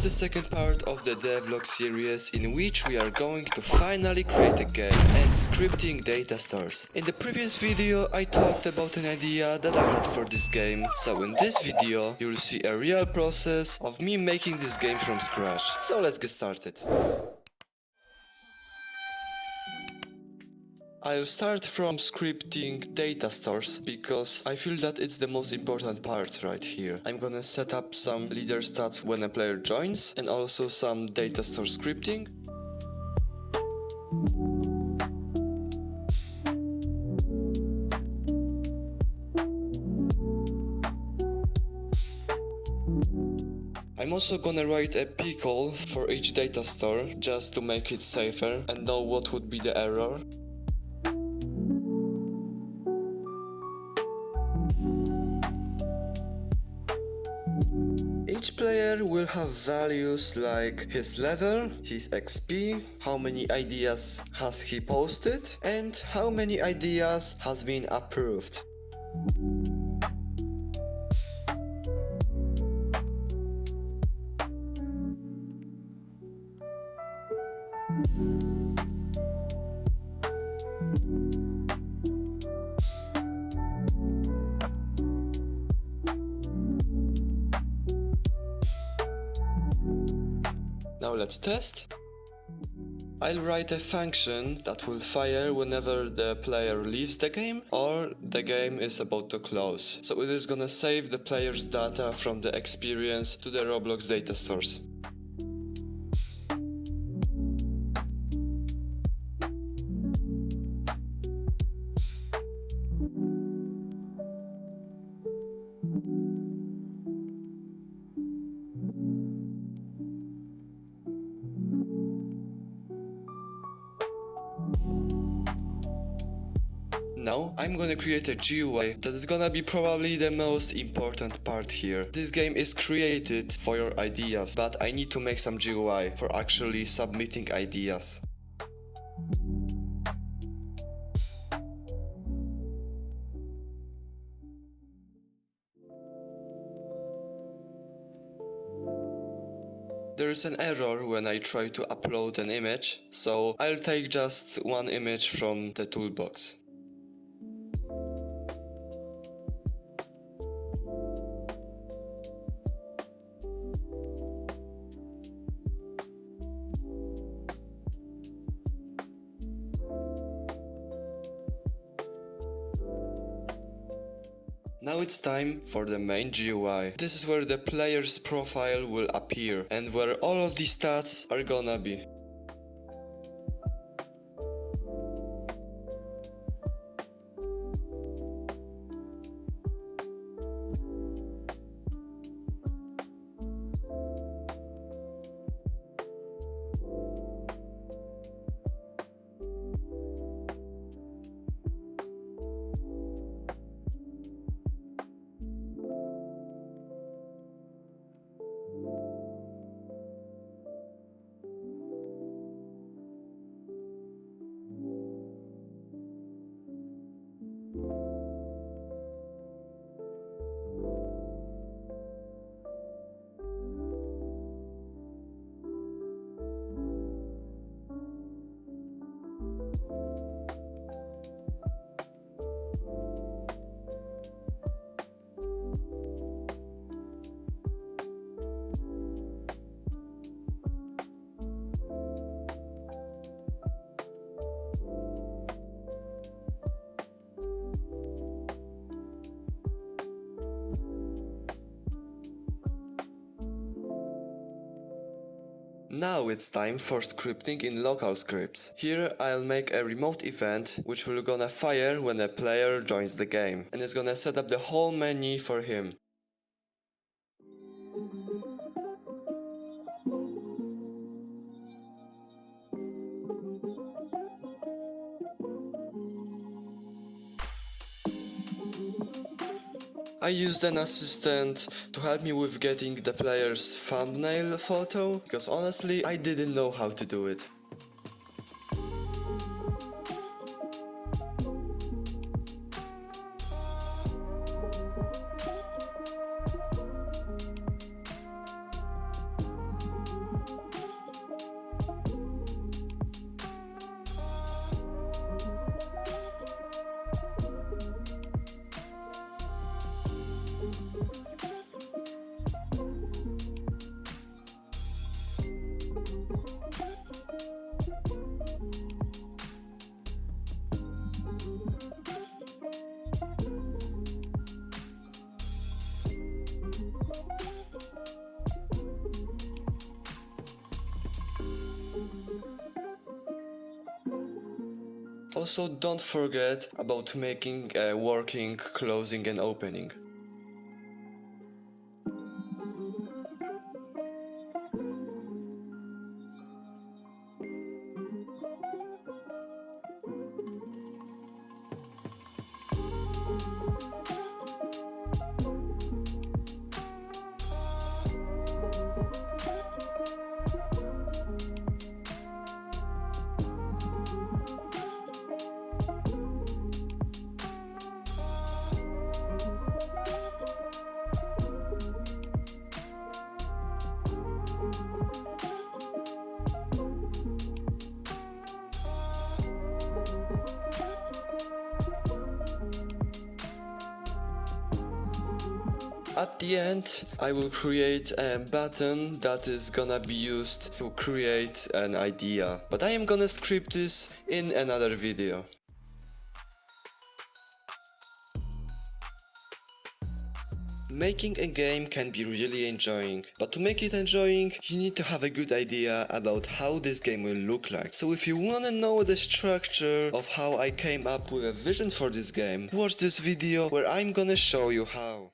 the second part of the DevLog series in which we are going to finally create a game and scripting data stores. In the previous video I talked about an idea that I had for this game, so in this video you'll see a real process of me making this game from scratch. So let's get started. I'll start from scripting data stores because I feel that it's the most important part right here. I'm gonna set up some leader stats when a player joins and also some data store scripting. I'm also gonna write a pickle for each data store just to make it safer and know what would be the error. Each player will have values like his level, his XP, how many ideas has he posted, and how many ideas has been approved. Now let's test. I'll write a function that will fire whenever the player leaves the game or the game is about to close. So it is gonna save the player's data from the experience to the Roblox data stores. Now I'm gonna create a GUI that is gonna be probably the most important part here. This game is created for your ideas, but I need to make some GUI for actually submitting ideas. There is an error when I try to upload an image, so I'll take just one image from the toolbox. Now it's time for the main GUI. This is where the player's profile will appear and where all of these stats are gonna be. Now it's time for scripting in local scripts. Here I'll make a remote event which will gonna fire when a player joins the game and it's gonna set up the whole menu for him. I used an assistant to help me with getting the player's thumbnail photo, because honestly I didn't know how to do it. also don't forget about making a working closing and opening. At the end, I will create a button that is gonna be used to create an idea, but I am gonna script this in another video. Making a game can be really enjoying, but to make it enjoying, you need to have a good idea about how this game will look like. So if you wanna know the structure of how I came up with a vision for this game, watch this video where I'm gonna show you how.